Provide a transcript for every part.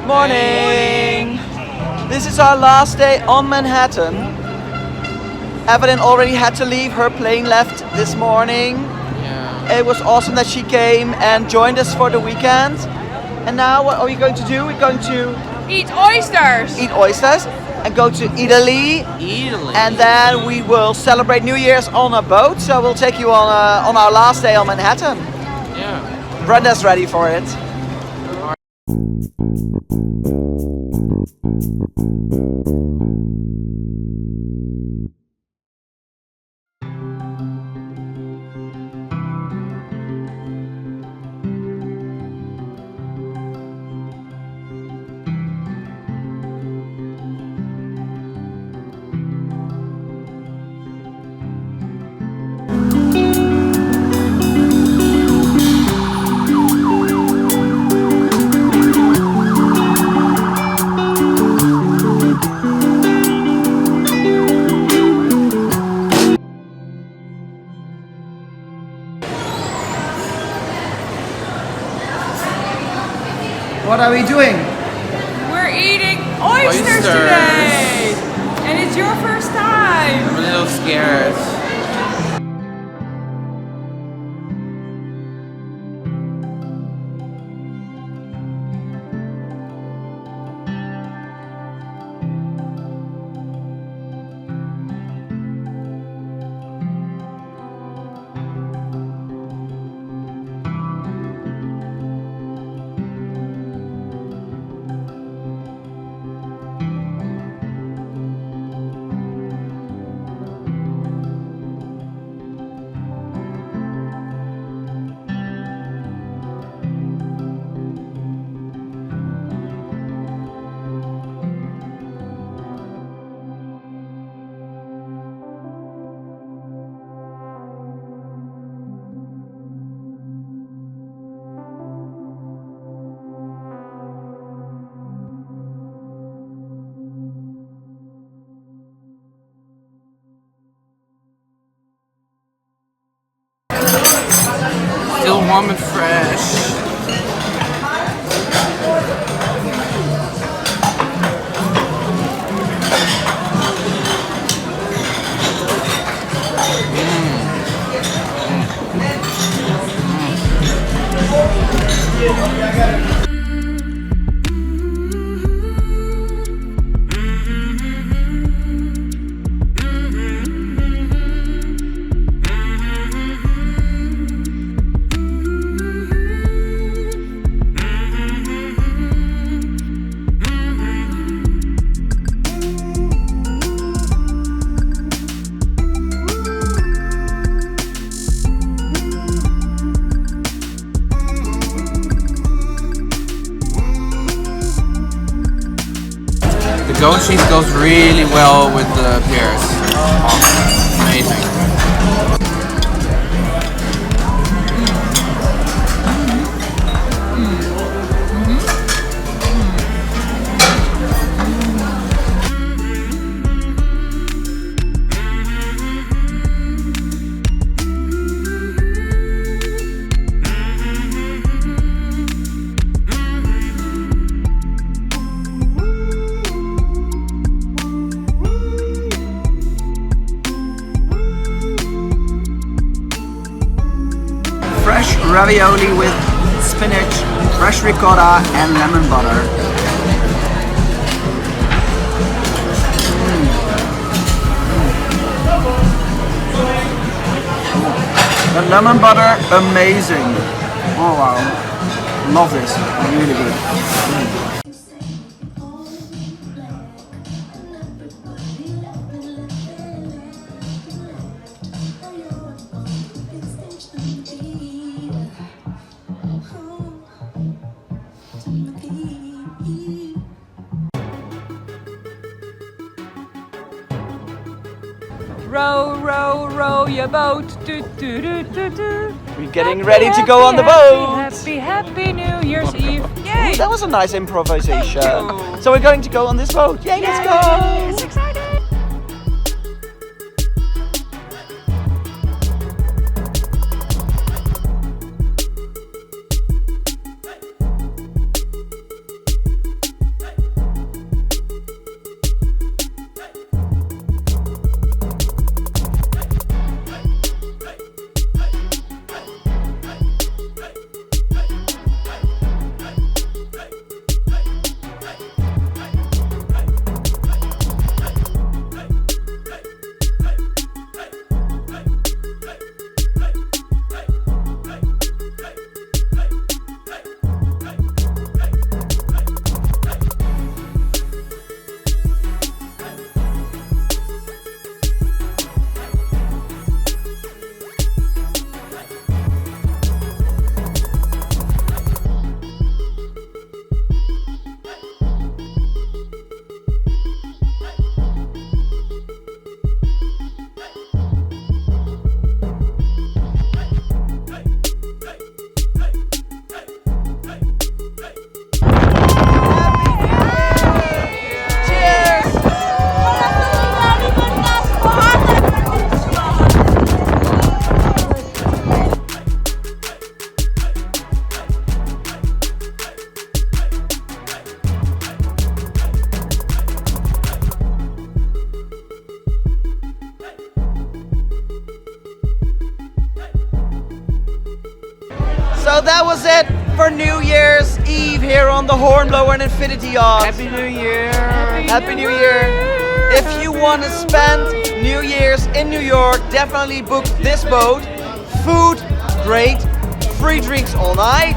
Good morning. This is our last day on Manhattan. Evelyn already had to leave. Her plane left this morning. Yeah. It was awesome that she came and joined us for the weekend. And now what are we going to do? We're going to eat oysters. Eat oysters and go to Italy. Italy. And then we will celebrate New Year's on a boat. So we'll take you on our last day on Manhattan. Yeah. Brenda's ready for it. What are we doing? We're eating oysters today. And it's your first time. I'm a little scared. Still warm and fresh. The goat cheese goes really well with the pears. Oh, amazing. Fresh ravioli with spinach, fresh ricotta and lemon butter. The lemon butter, amazing. Oh wow, love this, really good. Row, row, row your boat. Do, do, do, do, do. We're getting ready to go on the boat. Happy, happy New Year's Eve. Yay! Ooh, that was a nice improvisation. Thank you. So we're going to go on this boat. Yay, let's go! It's exciting. So that was it for New Year's Eve here on the Hornblower and Infinity Yacht. Happy New Year! Happy New Year! If you want to spend New Year's in New York, definitely book this boat. Food, great. Free drinks all night.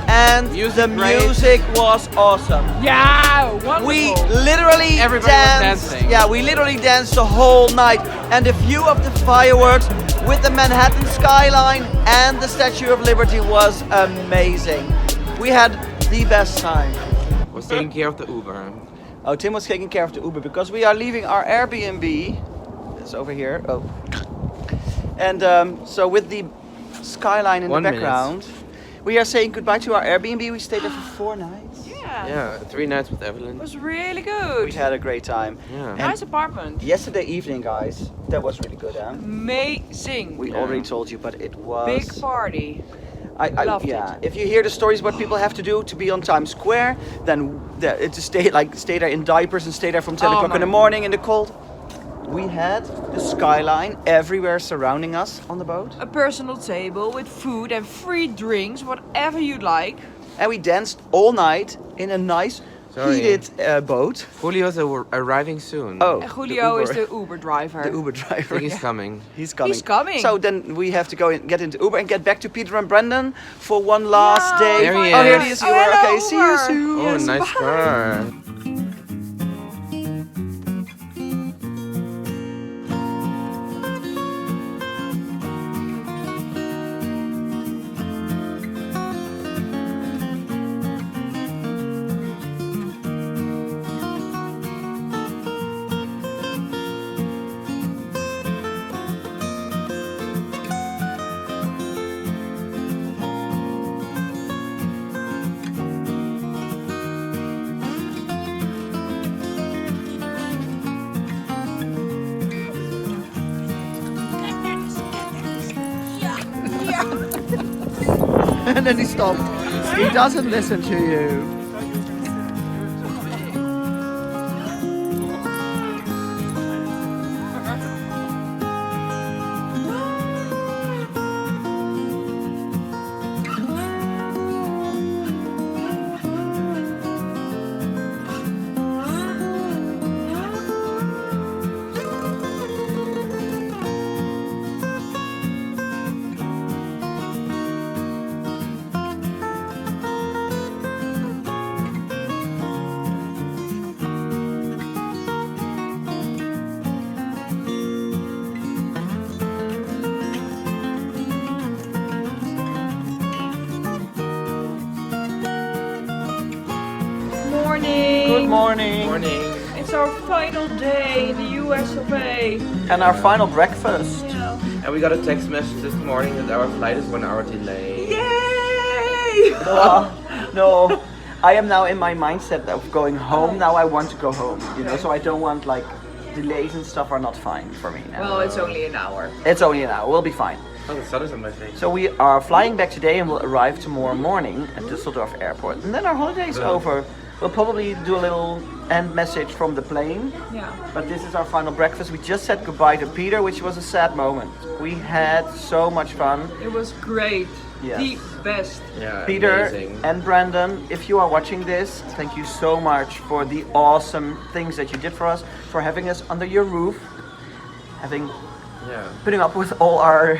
And the music was awesome. Yeah, wonderful. We literally Everybody was dancing. Yeah, we literally danced the whole night. And the view of the fireworks with the Manhattan skyline and the Statue of Liberty was amazing. We had the best time. Was taking care of the Uber. Oh, Tim was taking care of the Uber because we are leaving our Airbnb. It's over here. Oh. And so with the skyline in 1 the minute. background, we are saying goodbye to our Airbnb. We stayed there for 4 nights. Yeah. Yeah, 3 nights with Evelyn. It was really good. We had a great time. Yeah. And Nice apartment. yesterday evening, guys, that was really good, huh? Amazing. We Yeah. already told you, but it was Big party. Loved yeah. it. If you hear the stories what people have to do to be on Times Square, then to stay there in diapers and stay there from 10 Oh o'clock in my the morning in the cold. We had the skyline everywhere surrounding us on the boat, A personal table with food and free drinks, whatever you'd like. and we danced all night in a nice Sorry. heated boat. Julio's arriving soon. Oh, And Julio is Uber. the Uber driver. The Uber I driver. think he's yeah. coming. He's coming. He's coming. So then we have to go and get into Uber and get back to Peter and Brendan for one last No, day. There he Oh, here is. he is. Oh, Uber. hello, Okay, see you Uber. soon. Oh, Yes, nice bye. car. And then he stopped. He doesn't listen to you. Morning. Good morning. Morning. It's our final day in the US of A. And our final breakfast. Yeah. And we got a text message this morning that our flight is 1 hour delayed. Yay! No, I am now in my mindset of going home. Now I want to go home, so I don't want like delays and stuff are not fine for me now. Well, it's only an hour. It's only an hour, we'll be fine. Oh, the sun is on my face. So we are flying back today and we'll arrive tomorrow morning at Düsseldorf airport. And then our holiday is over. We'll probably do a little end message from the plane. Yeah. But this is our final breakfast. We just said goodbye to Peter, which was a sad moment. We had so much fun. It was great. Yes. The best. Yeah, Peter amazing. and Brandon, if you are watching this, thank you so much for the awesome things that you did for us, for having us under your roof, putting up with all our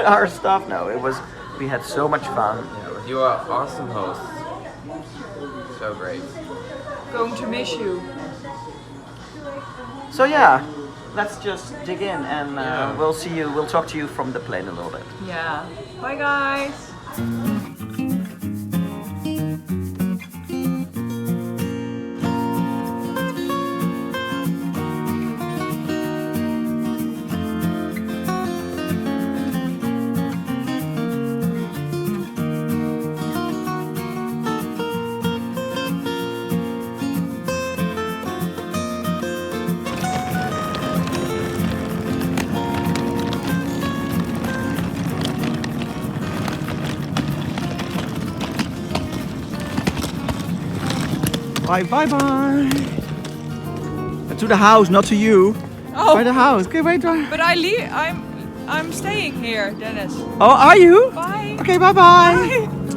our stuff. No, we had so much fun. Yeah, you are awesome hosts. So great. Going to miss you. So yeah, let's just dig in and Yeah. we'll talk to you from the plane a little bit. Yeah. Bye, guys. Bye bye. To the house, not to you. Oh. By the house. Okay, wait. But I'm staying here, Dennis. Oh, are you? Bye. Okay, bye bye. Bye.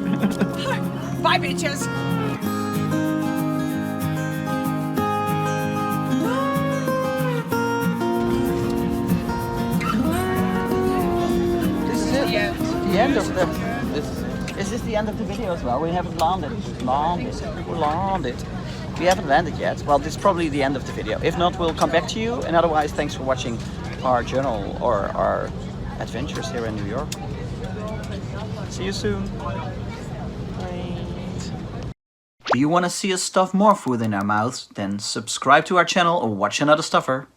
Bye, bitches. This is it. The end of the. Is this the end of the video as well? We haven't landed. We haven't landed yet. Well, this is probably the end of the video. If not, we'll come back to you. And otherwise, thanks for watching our journal or our adventures here in New York. See you soon. Do you want to see us stuff more food in our mouths? Then subscribe to our channel or watch another stuffer.